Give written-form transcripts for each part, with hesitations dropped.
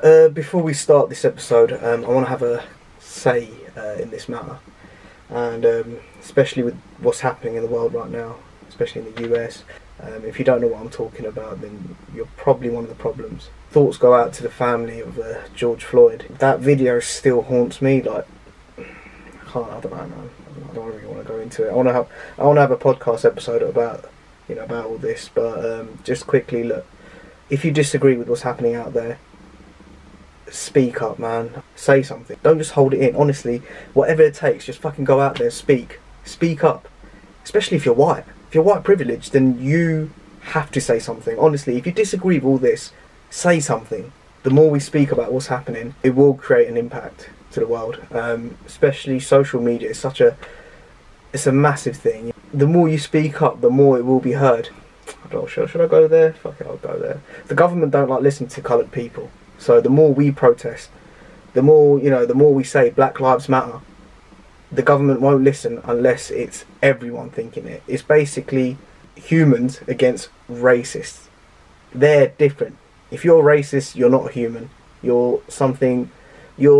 Before we start this episode, I want to have a say in this matter, and especially with what's happening in the world right now, especially in the US. If you don't know what I'm talking about, then you're probably one of the problems. Thoughts go out to the family of George Floyd. That video still haunts me. Like, I don't know, man. I don't really want to go into it. I want to have a podcast episode about all this. But just quickly, look, if you disagree with what's happening out there, speak up, man. Say something. Don't just hold it in. Honestly, whatever it takes, just fucking go out there and speak. Speak up. Especially if you're white. If you're white privileged, then you have to say something. Honestly, if you disagree with all this, say something. The more we speak about what's happening, it will create an impact to the world. Especially social media is it's a massive thing. The more you speak up, the more it will be heard. I don't know, should I go there? Fuck it, I'll go there. The government don't like listening to coloured people. So the more we protest, the more we say Black Lives Matter, the government won't listen unless it's everyone thinking it. It's basically humans against racists. They're different. If you're racist, you're not a human. You're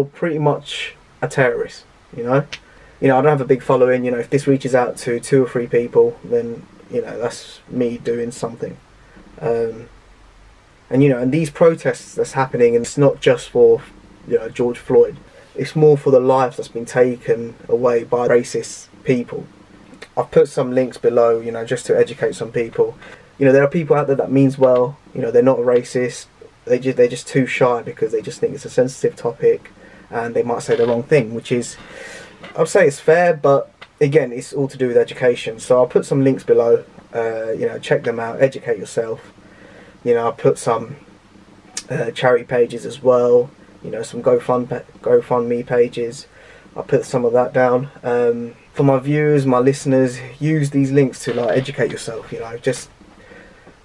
pretty much a terrorist, I don't have a big following. If this reaches out to 2 or 3 people, then, that's me doing something. And these protests that's happening, and it's not just for, George Floyd. It's more for the lives that's been taken away by racist people. I've put some links below, just to educate some people. There are people out there that means well. They're not a racist. They're just too shy because they just think it's a sensitive topic, and they might say the wrong thing, which is, I'd say it's fair, but again, it's all to do with education. So I'll put some links below. Check them out. Educate yourself. I'll put some charity pages as well. Some GoFundMe pages. I'll put some of that down. For my viewers, my listeners, use these links to educate yourself. Just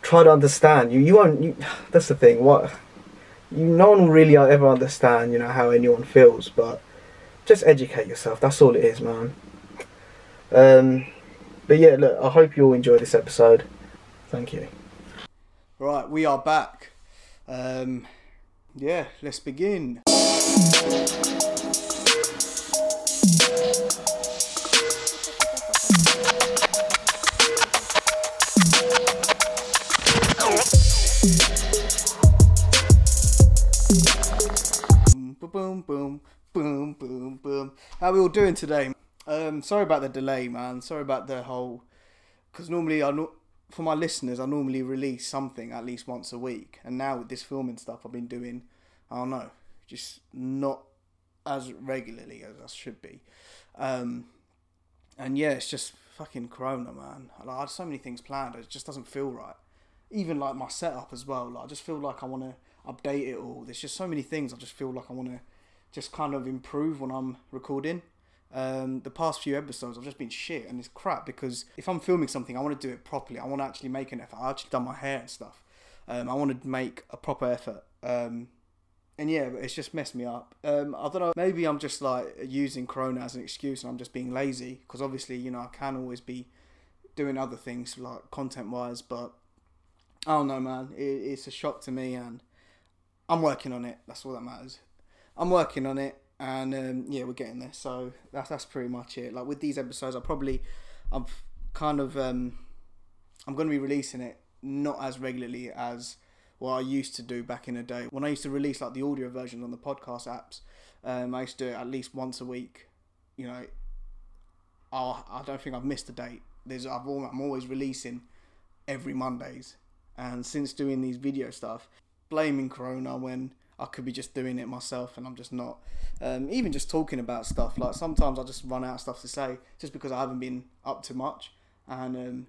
try to understand. You won't. That's the thing. No one will really ever understand. How anyone feels, but just educate yourself. That's all it is, man. But yeah, look. I hope you all enjoy this episode. Thank you. Right, we are back. Yeah, let's begin. Boom, boom, boom, boom, boom. How are we all doing today? Sorry about the delay, man. Sorry about the whole... Because normally for my listeners, I normally release something at least once a week. And now with this filming stuff I've been doing, I don't know, just not as regularly as I should be. And yeah, it's just fucking Corona, man. I had so many things planned, it just doesn't feel right. Even like my setup as well, I just feel like I want to update it all. There's just so many things I just feel like I want to just kind of improve when I'm recording. The past few episodes I've just been shit, and it's crap because if I'm filming something I want to do it properly. I want to actually make an effort. I actually done my hair and stuff. I want to make a proper effort, and yeah, but it's just messed me up. I don't know, maybe I'm just like using Corona as an excuse and I'm just being lazy, because obviously I can always be doing other things like content wise, but I don't know, man. It's a shock to me, and I'm working on it. That's all that matters. I'm working on it. And yeah, we're getting there. So that's pretty much it. Like with these episodes, I'm going to be releasing it not as regularly as what I used to do back in the day. When I used to release like the audio versions on the podcast apps, I used to do it at least once a week. I don't think I've missed a date. I'm always releasing every Mondays. And since doing these video stuff, blaming Corona when I could be just doing it myself, and I'm just not. Even just talking about stuff, like sometimes I just run out of stuff to say just because I haven't been up to much, and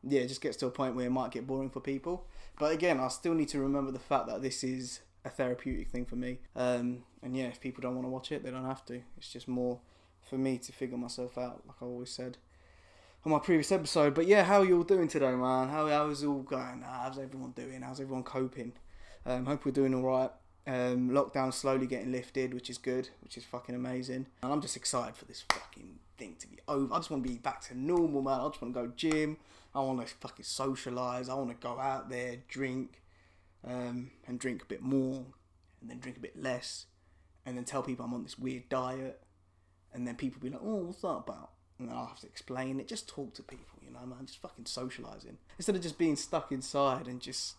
yeah, it just gets to a point where it might get boring for people. But again, I still need to remember the fact that this is a therapeutic thing for me, and yeah, if people don't want to watch it, they don't have to. It's just more for me to figure myself out, like I always said on my previous episode. But yeah, how are you all doing today, man? How is it all going? How's everyone doing? How's everyone coping? Hope we're doing all right. Lockdown's slowly getting lifted, which is good, which is fucking amazing. And I'm just excited for this fucking thing to be over. I just want to be back to normal, man. I just want to go gym. I want to fucking socialise. I want to go out there, drink, and drink a bit more, and then drink a bit less, and then tell people I'm on this weird diet, and then people be like, oh, what's that about? And I'll have to explain it. Just talk to people, you know, man. Just fucking socialising. Instead of just being stuck inside and just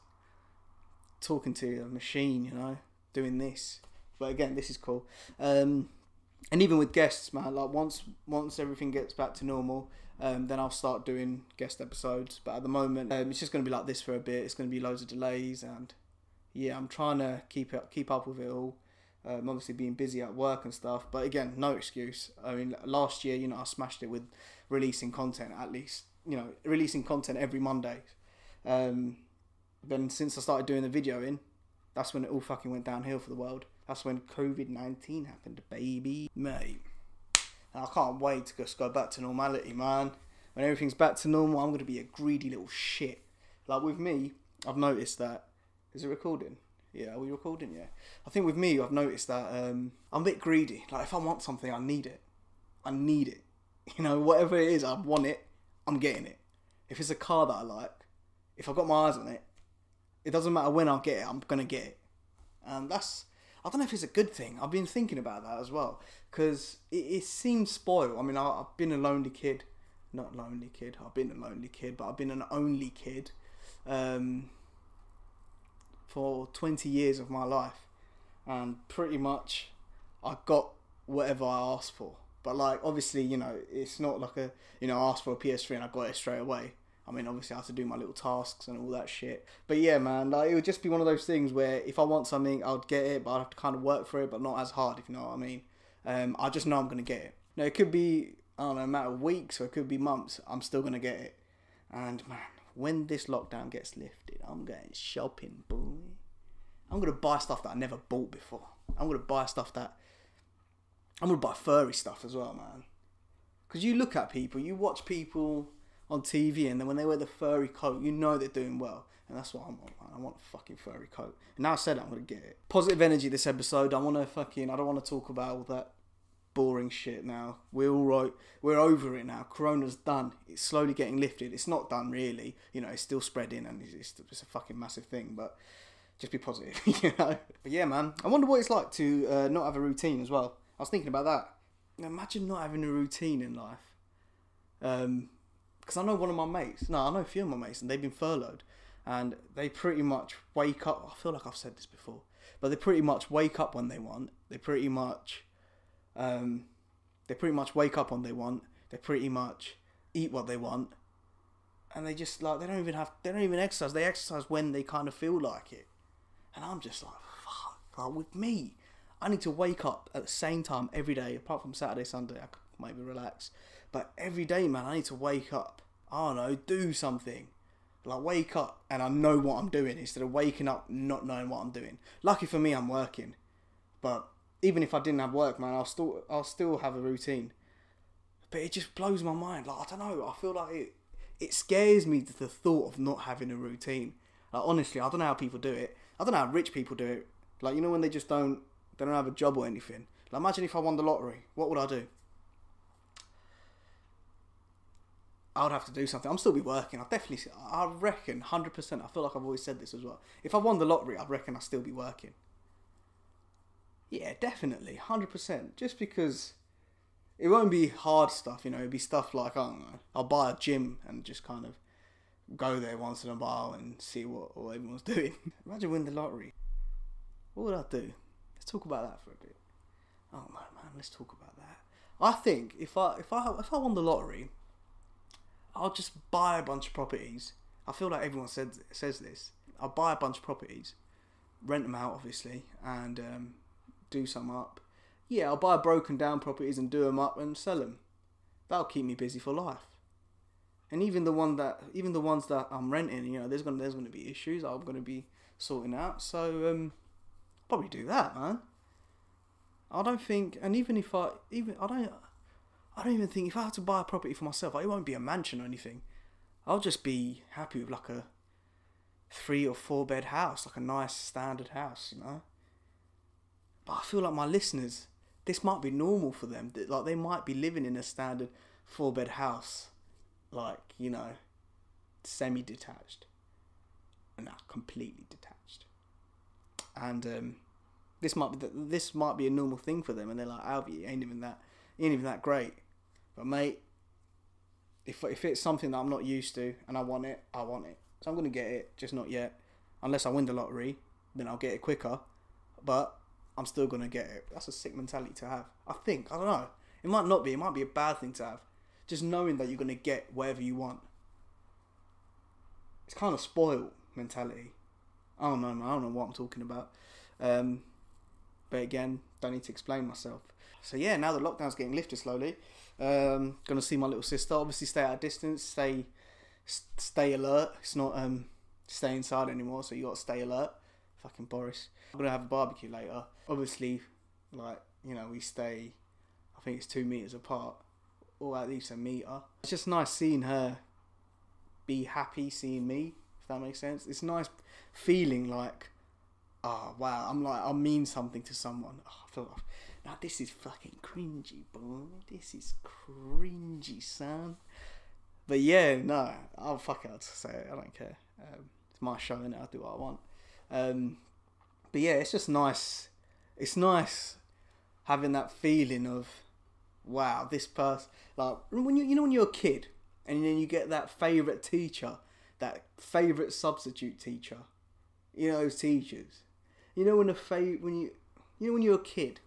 talking to a machine, you know, doing this. But again, this is cool. And even with guests, man, like once everything gets back to normal, then I'll start doing guest episodes. But at the moment, it's just going to be like this for a bit. It's going to be loads of delays, and yeah, I'm trying to keep up with it all. Obviously being busy at work and stuff, but again, no excuse. I mean, last year, you know, I smashed it with releasing content, at least, you know, releasing content every Monday. Then since I started doing the videoing, that's when it all fucking went downhill for the world. That's when COVID-19 happened, baby. Mate, I can't wait to just go back to normality, man. When everything's back to normal, I'm going to be a greedy little shit. Like with me, I've noticed that... Is it recording? Yeah, are we recording? Yeah. I think with me, I've noticed that I'm a bit greedy. Like, if I want something, I need it. I need it. You know, whatever it is, I want it, I'm getting it. If it's a car that I like, if I've got my eyes on it, it doesn't matter when I'll get it, I'm going to get it. And that's... I don't know if it's a good thing. I've been thinking about that as well. Because it seems spoiled. I mean, I've been a lonely kid. Not lonely kid. I've been a lonely kid, but I've been an only kid. For 20 years of my life, and pretty much I got whatever I asked for. But like, obviously, you know, it's not like I asked for a PS3 and I got it straight away. I mean, obviously I have to do my little tasks and all that shit. But yeah, man, like, it would just be one of those things where if I want something, I'd get it, but I'd have to kind of work for it, but not as hard, if you know what I mean. I just know I'm going to get it. Now, it could be, I don't know, a matter of weeks, or it could be months. I'm still going to get it. And man, when this lockdown gets lifted, I'm going shopping, boy. I'm going to buy stuff that I never bought before. I'm going to buy furry stuff as well, man. Because you look at people, you watch people on TV, and then when they wear the furry coat, you know they're doing well. And that's what I want, man. I want a fucking furry coat. And now I said it, I'm going to get it. Positive energy this episode. I don't want to talk about all that boring shit now. We're all right. We're over it now. Corona's done. It's slowly getting lifted. It's not done really. You know, it's still spreading, and it's a fucking massive thing. But just be positive, you know. But yeah, man. I wonder what it's like to not have a routine as well. I was thinking about that. Imagine not having a routine in life. Because I know one of my mates. No, I know a few of my mates, and they've been furloughed, and they pretty much wake up. I feel like I've said this before, but they pretty much wake up when they want. They pretty much wake up when they want. They pretty much eat what they want, and they just like they don't even exercise. They exercise when they kind of feel like it, and I'm just like, fuck. Like with me, I need to wake up at the same time every day, apart from Saturday, Sunday. I could maybe relax, but every day, man, I need to wake up. I don't know, do something. Like wake up and I know what I'm doing instead of waking up not knowing what I'm doing. Lucky for me, I'm working, but even if I didn't have work, man, I'll still have a routine. But it just blows my mind. Like, I don't know. I feel like it scares me, the thought of not having a routine. Like, honestly, I don't know how people do it. I don't know how rich people do it. Like, you know, when they don't have a job or anything. Like, imagine if I won the lottery. What would I do? I would have to do something. I'd still be working. I reckon 100%. I feel like I've always said this as well. If I won the lottery, I reckon I'd still be working. Yeah, definitely, 100%. Just because it won't be hard stuff, you know. It'll be stuff like, I don't know, I'll buy a gym and just kind of go there once in a while and see what everyone's doing. Imagine winning the lottery. What would I do? Let's talk about that for a bit. Oh no, man, let's talk about that. I think if I won the lottery, I'll just buy a bunch of properties. I feel like everyone says this. I'll buy a bunch of properties, rent them out, obviously, and do some up. Yeah, I'll buy broken down properties and do them up and sell them. That'll keep me busy for life. And even the ones that I'm renting, you know, there's gonna be issues I'm gonna be sorting out. So probably do that, man. I don't think, and I don't even think if I had to buy a property for myself, it won't be a mansion or anything. I'll just be happy with like a 3 or 4 bed house, like a nice standard house, you know. But I feel like my listeners, this might be normal for them. Like they might be living in a standard 4 bed house, like, you know, semi-detached, and not completely detached. And This might be a normal thing for them, and they're like, Alvi, you ain't even that great. But mate, if it's something that I'm not used to and I want it, I want it. So I'm gonna get it, just not yet. Unless I win the lottery, then I'll get it quicker. But I'm still gonna get it. That's a sick mentality to have. I don't know. It might not be. It might be a bad thing to have. Just knowing that you're gonna get whatever you want. It's kind of spoiled mentality. I don't know, man. I don't know what I'm talking about. But again, don't need to explain myself. So yeah, now the lockdown's getting lifted slowly. Gonna see my little sister. Obviously, stay at a distance. Stay alert. It's not stay inside anymore. So you got to stay alert. Fucking Boris. I'm gonna have a barbecue later. Obviously, like, you know, we stay. I think it's 2 meters apart, or at least a meter. It's just nice seeing her be happy seeing me. If that makes sense. It's nice feeling like, oh wow, I mean something to someone. Oh, I feel like, now this is fucking cringy, boy. This is cringy, son. But yeah, no, I'll fuck it. I'll say it. I don't care. It's my show, innit? I'll do what I want. But yeah, it's just nice. It's nice having that feeling of, wow, this person. Like when when you're a kid, and then you get that favourite teacher, that favourite substitute teacher. You know those teachers. You know when you're a kid,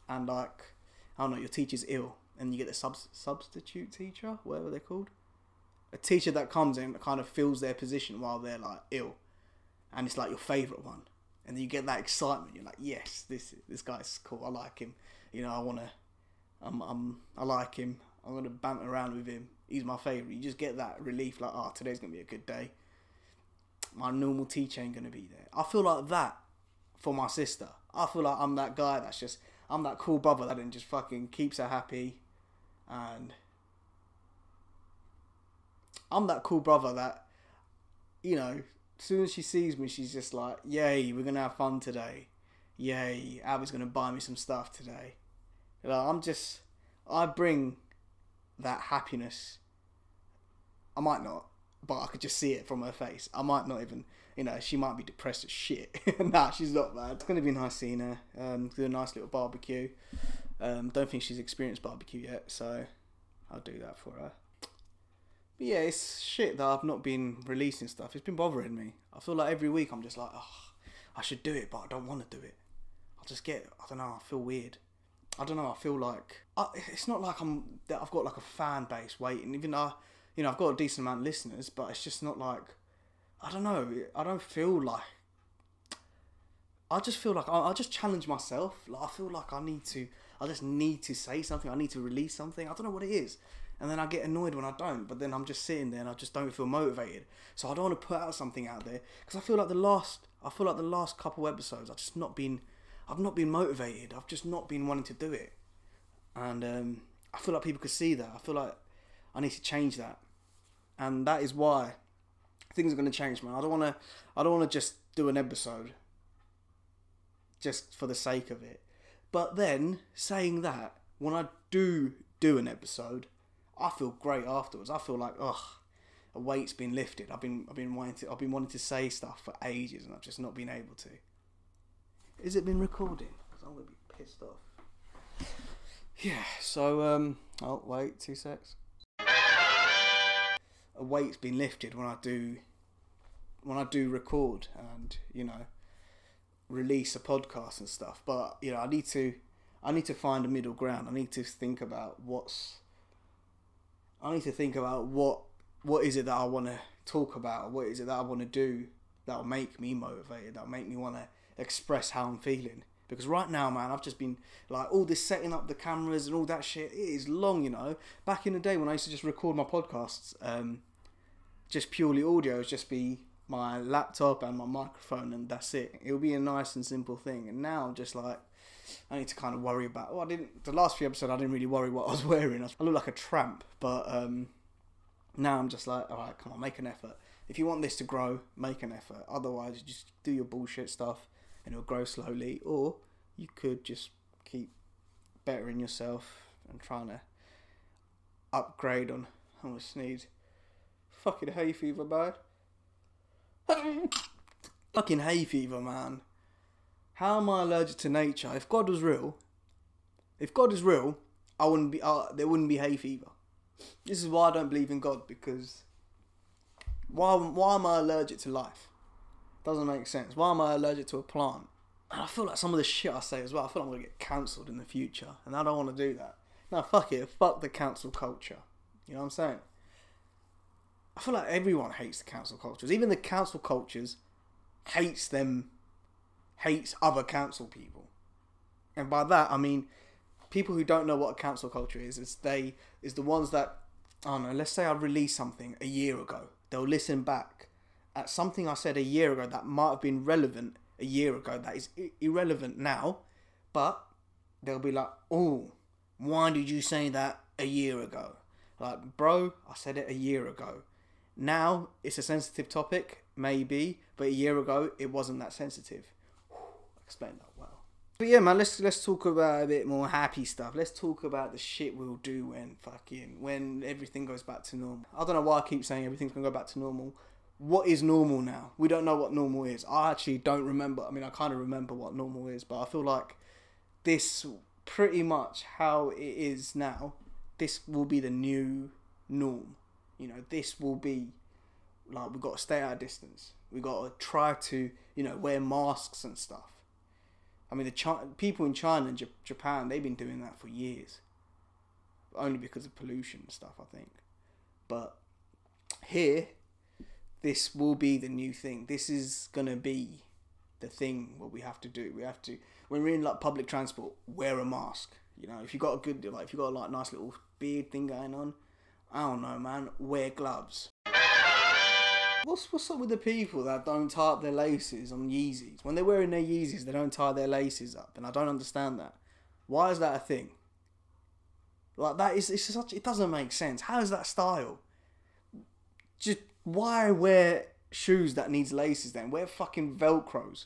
and like, I don't know, your teacher's ill, and you get the substitute teacher, whatever they're called, a teacher that comes in and kind of fills their position while they're like ill, and it's like your favourite one, and then you get that excitement. You're like, yes, this guy's cool. I like him. You know, I like him. I'm gonna banter around with him. He's my favourite. You just get that relief, like, oh, today's gonna be a good day. My normal teacher ain't gonna be there. I feel like that for my sister. I feel like I'm that guy I'm that cool brother that then just fucking keeps her happy, and I'm that cool brother that, you know, as soon as she sees me, she's just like, yay, we're gonna have fun today. Yay, Abby's gonna buy me some stuff today. You know, I bring that happiness. I might not, but I could just see it from her face. I might not even, you know, she might be depressed as shit. Nah, she's not bad. It's going to be nice seeing her. Do a nice little barbecue. Don't think she's experienced barbecue yet, so I'll do that for her. But yeah, it's shit that I've not been releasing stuff. It's been bothering me. I feel like every week I'm just like, oh, I should do it, but I don't want to do it. I don't know, I feel weird. I don't know, I feel like, it's not like I've got like a fan base waiting, even though, you know, I've got a decent amount of listeners, but it's just not like, I don't know, I don't feel like, I just feel like I just challenge myself. Like, I feel like I just need to say something, I need to release something, I don't know what it is. And then I get annoyed when I don't, but then I'm just sitting there and I just don't feel motivated. So I don't want to put out something out there, because I feel like the last couple episodes, I've not been motivated. I've just not been wanting to do it. And I feel like people could see that. I feel like I need to change that. And that is why things are going to change, man. I don't want to just do an episode just for the sake of it. But then, saying that, when I do an episode, I feel great afterwards. I feel like, ugh, a weight's been lifted. I've been wanting to say stuff for ages, and I've just not been able to. Is it been recording? Because I'm going to be pissed off. Yeah, so, oh, wait, 2 secs. A weight's been lifted when I do record and, you know, release a podcast and stuff. But, you know, I need to find a middle ground. I need to think about what is it that I want to talk about? What is it that I want to do that'll make me motivated, that'll make me want to express how I'm feeling. Because right now, man, I've just been like, all this setting up the cameras and all that shit, it is long, you know. Back in the day when I used to just record my podcasts, just purely audio, it'd just be my laptop and my microphone, and that's it. It'll be a nice and simple thing. And now I'm just like, I need to kind of worry about, the last few episodes I didn't really worry what I was wearing. I look like a tramp, but now I'm just like, alright, come on, make an effort. If you want this to grow, make an effort. Otherwise, you just do your bullshit stuff and it'll grow slowly. Or you could just keep bettering yourself and trying to upgrade on. I almost sneeze. Fucking Hayfever, man. Fucking Hayfever, man. How am I allergic to nature? If God is real, I wouldn't be. There wouldn't be hay fever. This is why I don't believe in God, because why am I allergic to life? Doesn't make sense. Why am I allergic to a plant? And I feel like some of the shit I say as well, I feel like I'm going to get cancelled in the future. And I don't want to do that. No, fuck it. Fuck the cancel culture. You know what I'm saying? I feel like everyone hates the cancel cultures. Even the cancel cultures hates other cancel people. And by that, I mean, people who don't know what a cancel culture is the ones that, I don't know, let's say I released something a year ago. They'll listen back at something I said a year ago that might have been relevant a year ago that is irrelevant now, but they'll be like, oh, why did you say that a year ago? Like, bro, I said it a year ago. Now it's a sensitive topic, maybe, but a year ago it wasn't that sensitive. Explain that well. But yeah, man, let's talk about a bit more happy stuff. Let's talk about the shit we'll do when everything goes back to normal. I don't know why I keep saying everything's gonna go back to normal. What is normal now? We don't know what normal is. I actually don't remember. I mean, I kind of remember what normal is, but I feel like this, pretty much how it is now, this will be the new norm. You know, this will be, like, we've got to stay at a distance. We've got to try to, wear masks and stuff. I mean, people in China and Japan, they've been doing that for years. Only because of pollution and stuff, I think. But here, this will be the new thing. This is going to be the thing what we have to do. We have to, when we're in like public transport, wear a mask. If you got a nice little beard thing going on, I don't know, man, wear gloves. What's up with the people that don't tie up their laces on Yeezys? When they're wearing their Yeezys, they don't tie their laces up, and I don't understand that. Why is that a thing? Like, it doesn't make sense. How is that style? Just why wear shoes that needs laces then? Wear fucking Velcros.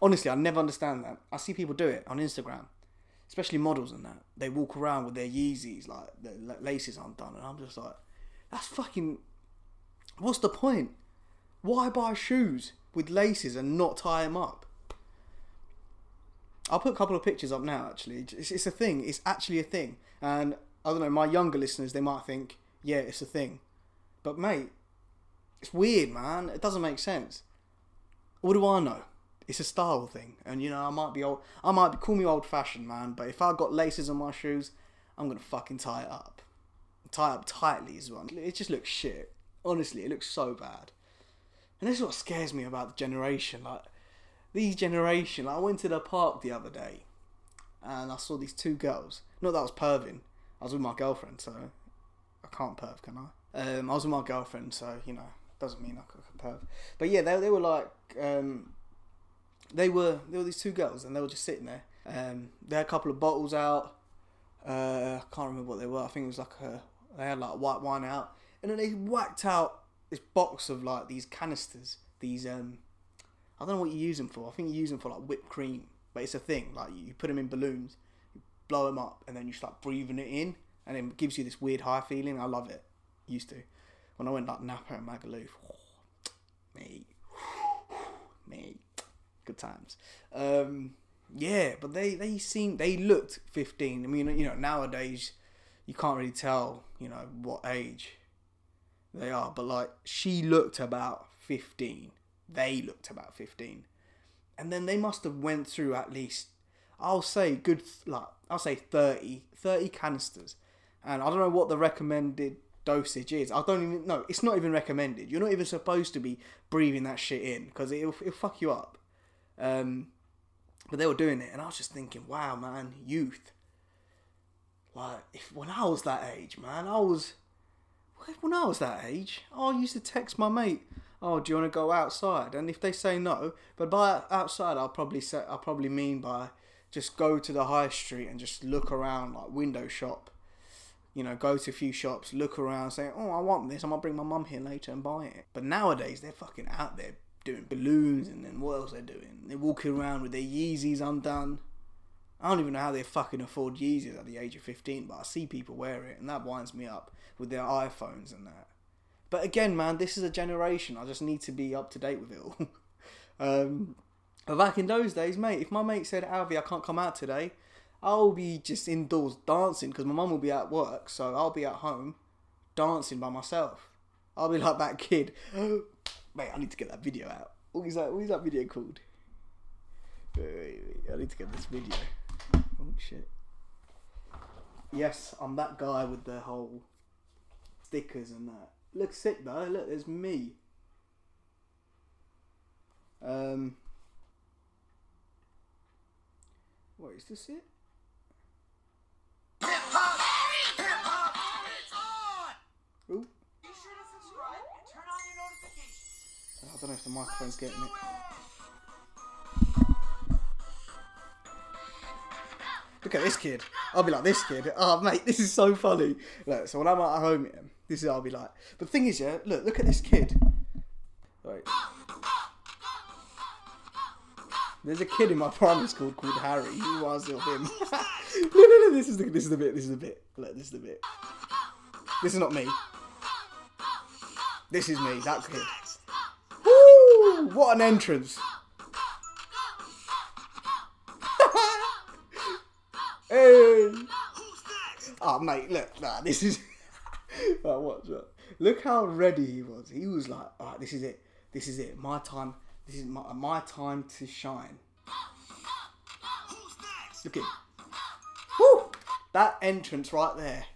Honestly, I never understand that. I see people do it on Instagram, especially models and that. They walk around with their Yeezys, like, the laces undone, and I'm just like, that's fucking... What's the point? Why buy shoes with laces and not tie them up? I'll put a couple of pictures up now, actually. It's a thing. It's actually a thing. And, I don't know, my younger listeners, they might think, yeah, it's a thing. But, mate, it's weird, man. It doesn't make sense. What do I know? It's a style thing. And, I might be call me old-fashioned, man. But if I got laces on my shoes, I'm going to fucking tie it up. Tie it up tightly as well. It just looks shit. Honestly, it looks so bad. And this is what scares me about the generation. Like, these generation... Like, I went to the park the other day, and I saw these two girls. Not that I was perving. I was with my girlfriend, so... I can't perv, can I? I was with my girlfriend, so, doesn't mean I can perv. But yeah, they were like... They were these two girls, and they were just sitting there. They had a couple of bottles out. I can't remember what they were. I think it was like they had like white wine out. And then they whacked out this box of like these canisters. These, I don't know what you use them for. I think you use them for like whipped cream. But it's a thing. Like you put them in balloons, you blow them up, and then you start breathing it in. And it gives you this weird high feeling. I love it. Used to. When I went like Napa and Magaluf. Mate. Good times. Yeah, but they looked 15. I mean, nowadays you can't really tell, what age they are, but like she looked about 15. They looked about 15. And then they must have went through at least, I'll say 30 canisters. And I don't know what the recommended dosage is. I don't even know. It's not even recommended. You're not even supposed to be breathing that shit in because it'll fuck you up. But they were doing it, and I was just thinking, wow, man, youth. Like, when I was that age, man, I used to text my mate, oh, do you want to go outside? And if they say no, but by outside, I'll probably mean by just go to the high street and just look around, like window shop. Go to a few shops, look around, say, oh, I want this, I might bring my mum here later and buy it. But nowadays, they're fucking out there doing balloons, and then what else they're doing? They're walking around with their Yeezys undone. I don't even know how they fucking afford Yeezys at the age of 15, but I see people wear it, and that winds me up with their iPhones and that. But again, man, this is a generation. I just need to be up to date with it all. But back in those days, mate, if my mate said, Alvi, I can't come out today, I'll be just indoors dancing because my mum will be at work, so I'll be at home dancing by myself. I'll be like that kid. Mate, I need to get that video out. What is that video called? Wait, I need to get this video. Oh, shit. Yes, I'm that guy with the whole stickers and that. Looks sick though. Look, there's me. Wait, is this it? Ooh. Be sure to subscribe and turn on your notifications. I don't know if the microphone's getting it. Look at this kid. I'll be like this kid. Oh, mate, this is so funny. Look, so when I'm at home, this is what I'll be like. But the thing is, yeah, look at this kid. Right. There's a kid in my primary school called Harry. He reminds me of him. No. This is the bit. Look, this is the bit. This is not me. This is me. That kid. Woo! What an entrance. Hey. Oh, mate, look. Nah, this is... Right, watch that. Look how ready he was. He was like, alright, this is it. This is it. My time. This is my time to shine. Look at him. Woo! That entrance right there.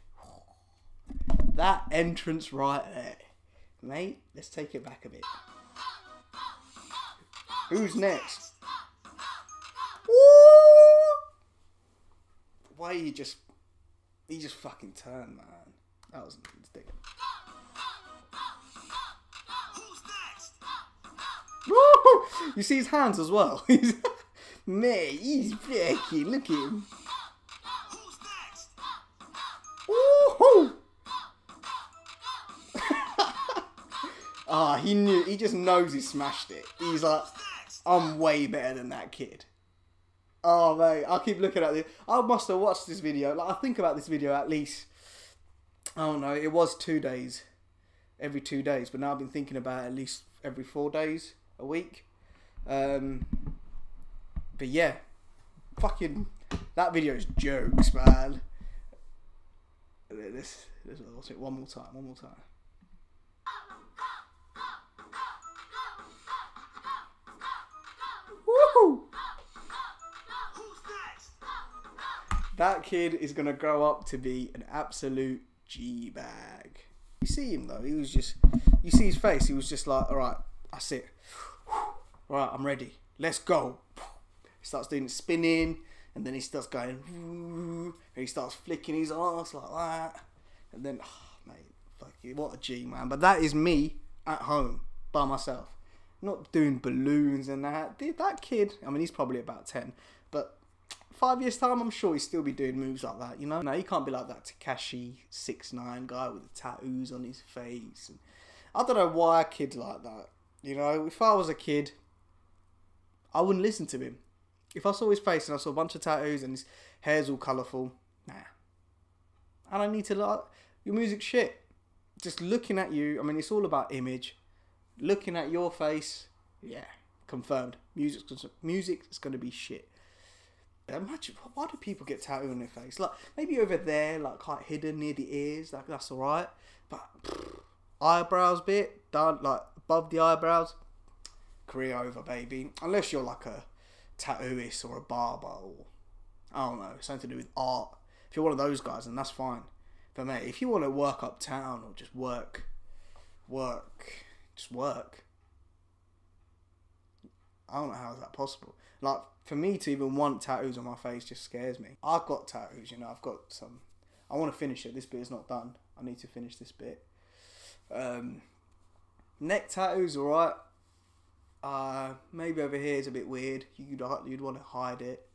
That entrance right there. Mate, let's take it back a bit. Who's next? Woo! Why he just fucking turned, man. That was ridiculous. Woo! You see his hands as well. Mate, he's freaky. Look at him. Woohoo! Ah, he knew. He just knows he smashed it. He's like, I'm way better than that kid. Oh, mate, I keep looking at this. I must have watched this video. Like, I think about this video at least, I don't know, it was 2 days. Every 2 days. But now I've been thinking about it at least every 4 days a week. But yeah. Fucking, that video is jokes, man. Let's watch it one more time. Woohoo! That kid is going to grow up to be an absolute G-bag. You see him though, he was just, you see his face, he was just like, alright, that's it. Alright, I'm ready. Let's go. He starts doing spinning, and then he starts going, and he starts flicking his ass like that. And then, oh, mate, fuck you, what a G, man. But that is me at home, by myself. Not doing balloons and that. Dude, that kid, I mean, he's probably about 10, but 5 years time, I'm sure he'll still be doing moves like that, you know? No, he can't be like that Tekashi 6ix9ine guy with the tattoos on his face. And I don't know why a kid's like that, you know? If I was a kid, I wouldn't listen to him. If I saw his face and I saw a bunch of tattoos and his hair's all colourful, nah. I don't need to like, your music's shit. Just looking at you, I mean, it's all about image. Looking at your face, yeah, confirmed. Music's going to be shit. Imagine, why do people get tattooed on their face? Like, maybe over there, like quite hidden near the ears, like that's alright. But eyebrows bit, down, like above the eyebrows, career over, baby. Unless you're like a tattooist or a barber or, I don't know, something to do with art. If you're one of those guys, then that's fine. But mate, if you want to work uptown or just work, just work. I don't know how is that possible. Like, for me to even want tattoos on my face just scares me. I've got tattoos, you know, I've got some. I want to finish it. This bit is not done. I need to finish this bit. Neck tattoos, alright. Maybe over here is a bit weird. You'd want to hide it.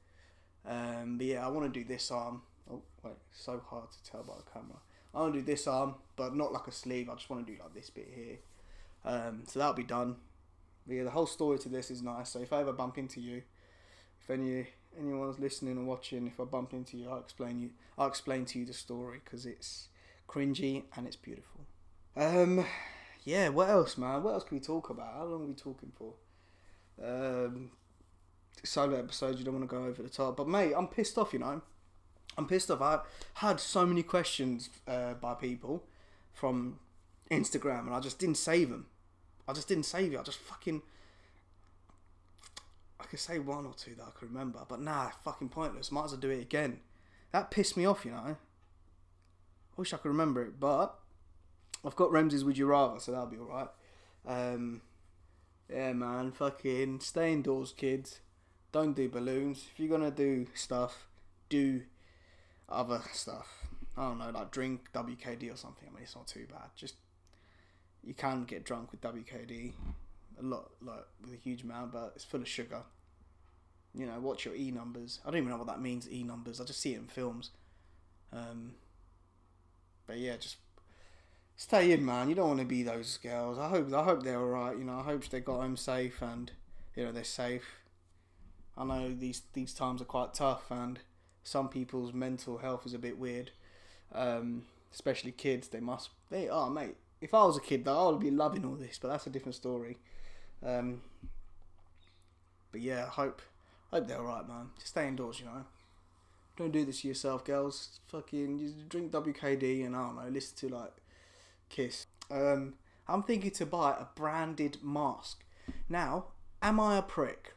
But yeah, I want to do this arm. Oh, wait, so hard to tell by the camera. I want to do this arm, but not like a sleeve. I just want to do like this bit here. So that'll be done. But yeah, the whole story to this is nice. So if I ever bump into you, if anyone's listening or watching, if I bump into you, I'll explain to you the story because it's cringy and it's beautiful. Yeah, what else, man? What else can we talk about? How long are we talking for? solo episodes. You don't want to go over the top. But mate, I'm pissed off. You know, I'm pissed off. I had so many questions by people from Instagram, and I just didn't save them. I just didn't save it. I just fucking. I could say one or two that I could remember, but nah, fucking pointless. Might as well do it again. That pissed me off, you know. I wish I could remember it, but I've got Remzi's Would You Rather, so that'll be alright. Yeah, man, fucking stay indoors, kids. Don't do balloons. If you're gonna do stuff, do other stuff. I don't know, like drink WKD or something. I mean, it's not too bad. Just, you can get drunk with WKD. A lot, like, with a huge amount, but it's full of sugar. You know, watch your E numbers. I don't even know what that means, E numbers. I just see it in films. But yeah, just stay in, man. You don't want to be those girls. I hope they're alright. You know, I hope they got home safe and, you know, they're safe. I know these times are quite tough, and some people's mental health is a bit weird. Especially kids. They are, mate. If I was a kid, though, I would be loving all this, but that's a different story. But yeah, I hope they're alright, man. Just stay indoors, you know. Don't do this to yourself, girls. Fucking just drink WKD and I don't know, listen to like Kiss. I'm thinking to buy a branded mask. Now, am I a prick?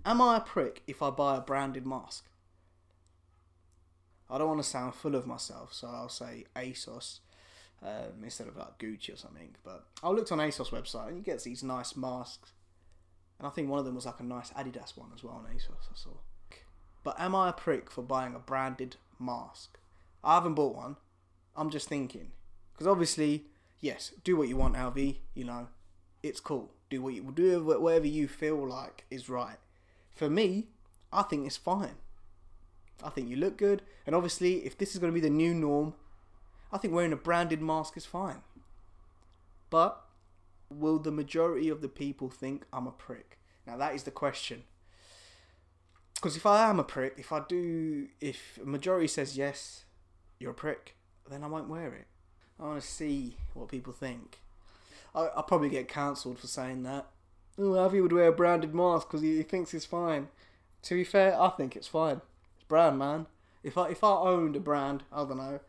Am I a prick if I buy a branded mask? I don't want to sound full of myself, so I'll say ASOS instead of like Gucci or something. But I looked on ASOS website and you get these nice masks. And I think one of them was like a nice Adidas one as well on ASOS, I saw. But am I a prick for buying a branded mask? I haven't bought one. I'm just thinking. Because obviously, yes, do what you want, Alvi. You know, it's cool. Do whatever you feel like is right. For me, I think it's fine. I think you look good. And obviously, if this is going to be the new norm, I think wearing a branded mask is fine. But will the majority of the people think I'm a prick? Now, that is the question. Because if I am a prick, if a majority says yes, you're a prick, then I won't wear it. I want to see what people think. I'll probably get cancelled for saying that. Oh, Alvi would wear a branded mask because he thinks it's fine. To be fair, I think it's fine. It's brand, man. If I owned a brand, I don't know,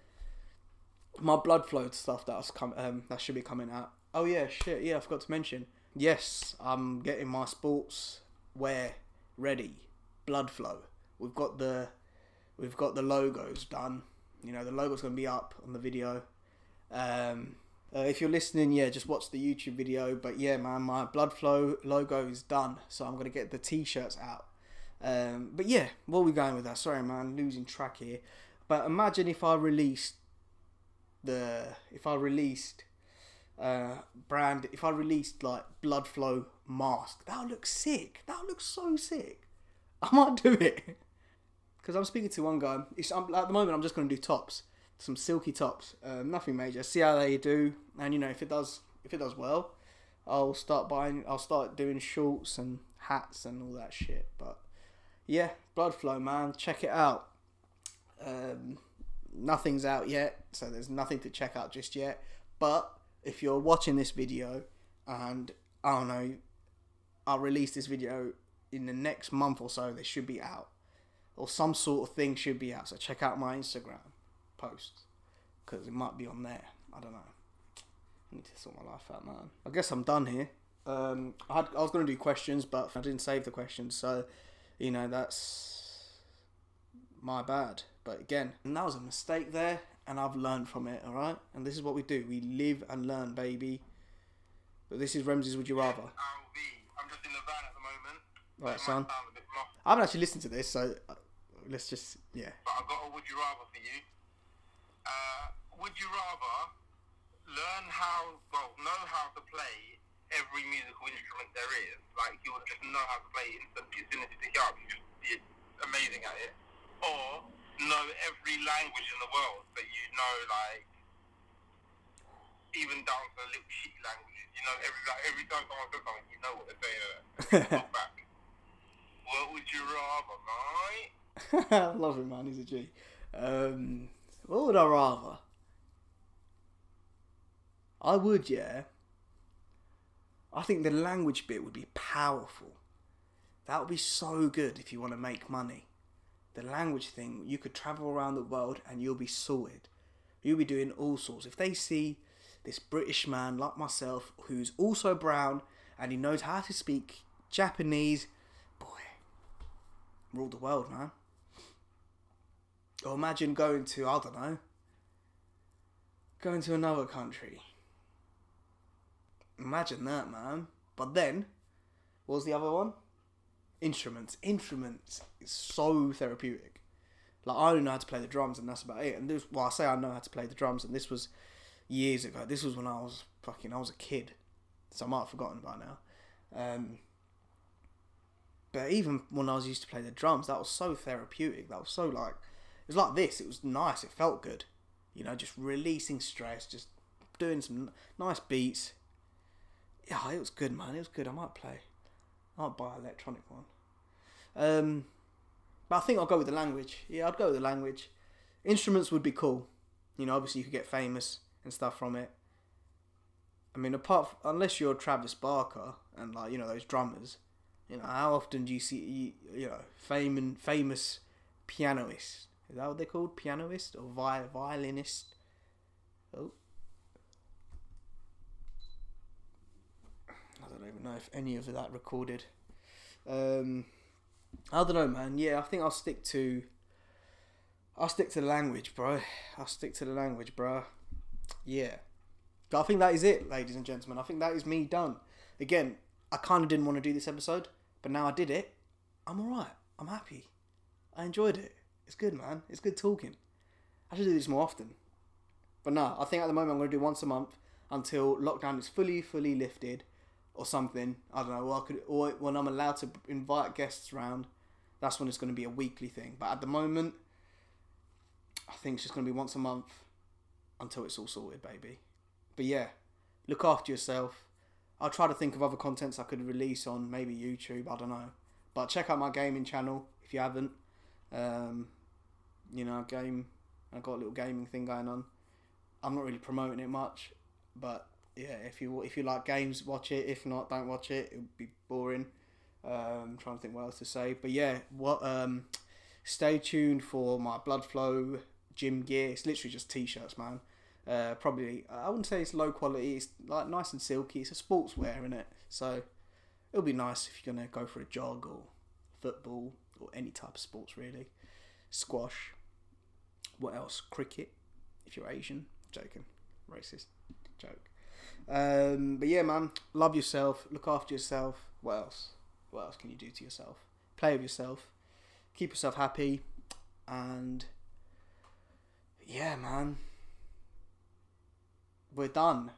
my blood flow stuff that should be coming out. Oh yeah, shit, yeah, I forgot to mention. Yes, I'm getting my sports wear ready. Blood flow. We've got the logos done. You know, the logo's gonna be up on the video. If you're listening, yeah, just watch the YouTube video. But yeah, man, my blood flow logo is done, so I'm gonna get the t-shirts out. But yeah, where are we going with that? Sorry, man, losing track here. But imagine if I released like blood flow mask. That would look sick. That would look so sick. I might do it. Because I'm speaking to one guy. At the moment, I'm just going to do tops. Some silky tops. Nothing major. See how they do. And, you know, if it does well, I'll start doing shorts and hats and all that shit. But, yeah, blood flow, man. Check it out. Nothing's out yet. So there's nothing to check out just yet. But if you're watching this video and, I don't know, I'll release this video in the next month or so, they should be out. Or some sort of thing should be out. So check out my Instagram posts. Because it might be on there. I don't know. I need to sort my life out, man. I guess I'm done here. I was going to do questions, but I didn't save the questions. So, you know, that's my bad. But again, and that was a mistake there. And I've learned from it, alright? And this is what we do. We live and learn, baby. But this is Remzi's Would You Rather. Alvi, I'm just in the van at the moment. Right, son. I haven't actually listened to this, so let's just, yeah. But I've got a Would You Rather for you. Would you rather know how to play every musical instrument there is? Like, you would just know how to play it instantly as soon as you pick it up. You'd just be amazing at it. Or know every language in the world, but you know, like, even down to little shitty languages, you know, every time someone says something, you know what they're saying. Talk back. What would you rather, mate? I love him, man. He's a G. What would I rather? I would, yeah. I think the language bit would be powerful. That would be so good if you want to make money. The language thing, you could travel around the world and you'll be sorted. You'll be doing all sorts. If they see this British man like myself, who's also brown, and he knows how to speak Japanese, boy, rule the world, man. Or imagine going to, I don't know, going to another country. Imagine that, man. But then, what was the other one? Instruments. Instruments is so therapeutic. Like, I only know how to play the drums, and that's about it. And this, well, I say I know how to play the drums, and this was years ago. This was when I was a kid. So I might have forgotten by now. But even when I was used to play the drums, that was so therapeutic. That was so like, it was like this. It was nice. It felt good. You know, just releasing stress, just doing some nice beats. Yeah, it was good, man. It was good. I might buy an electronic one. But I think I'll go with the language. Yeah, I'd go with the language. Instruments would be cool. You know, obviously you could get famous and stuff from it. I mean, unless you're Travis Barker and, like, you know, those drummers, you know, how often do you see, you know, famous pianoists? Is that what they're called? Pianist or violinist? Oh. I don't even know if any of that recorded. I don't know, man. Yeah, I think I'll stick to the language, bro. Yeah. But I think that is it, ladies and gentlemen. I think that is me done. Again, I kind of didn't want to do this episode, but now I did it. I'm alright. I'm happy. I enjoyed it. It's good, man. It's good talking. I should do this more often. But no, I think at the moment I'm going to do once a month until lockdown is fully lifted or something. I don't know. Or when I'm allowed to invite guests around, that's when it's going to be a weekly thing. But at the moment, I think it's just going to be once a month until it's all sorted, baby. But yeah, look after yourself. I'll try to think of other contents I could release on maybe YouTube. I don't know. But check out my gaming channel if you haven't. You know, I've got a little gaming thing going on. I'm not really promoting it much, but yeah, if you like games, watch it. If not, don't watch it. It would be boring. I'm trying to think what else to say, but yeah, stay tuned for my Blood Flow gym gear. It's literally just t-shirts, man. Probably, I wouldn't say it's low quality. It's like nice and silky. It's a sportswear, innit? So it'll be nice if you're gonna go for a jog or football or any type of sports, really. Squash. What else? Cricket. If you're Asian. Joking. Racist. Joke. But yeah, man. Love yourself. Look after yourself. What else? What else can you do to yourself? Play with yourself. Keep yourself happy. And yeah, man. We're done.